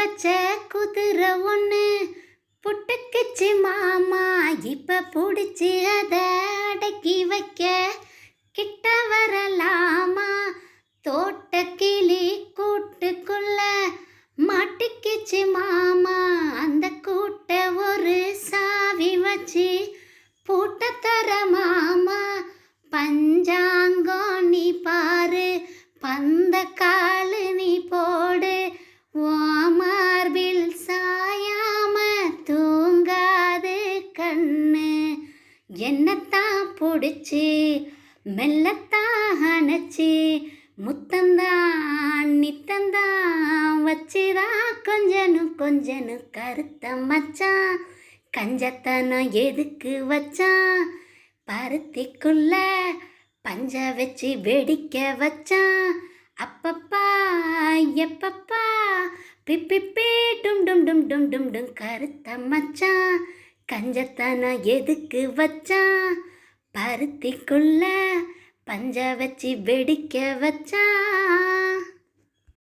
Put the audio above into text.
வச்ச குதிரை ஒன்று புட்டுக்குச்சு மாமா, இப்ப பிடிச்சி அதை அடக்கி வைக்க கிட்ட வரலாமா? தோட்ட கிளி கூட்டுக்குள்ள மாட்டிக்கிச்சு மாமா, அந்த கூட்ட ஒரு சாவி வச்சு பூட்ட தர மாமா. பஞ்சாங்கம் நீ பாரு, பந்த காலு நீ போடு, ஓ மார்பில் சாயாம தூங்காது கண்ணு. என்னத்தான் பிடிச்சி மெல்லத்தான் அணைச்சி முத்தந்தான் நித்தந்தான் வச்சுதான் கொஞ்சனு கருத்த மச்சான். கஞ்சத்தனம் எதுக்கு வச்சான்? பருத்திக்குள்ள பஞ்ச வச்சு வெடிக்க வச்சான். அப்பப்பா எப்பப்பா பிப்பிப்பி டும் டும் டும் டும் டும் டும் கருத்த மச்சான். கஞ்சத்தனம் எதுக்கு வச்சான்? பருத்திக்குள்ள பஞ்ச வச்சு வெடிக்க வச்சான்.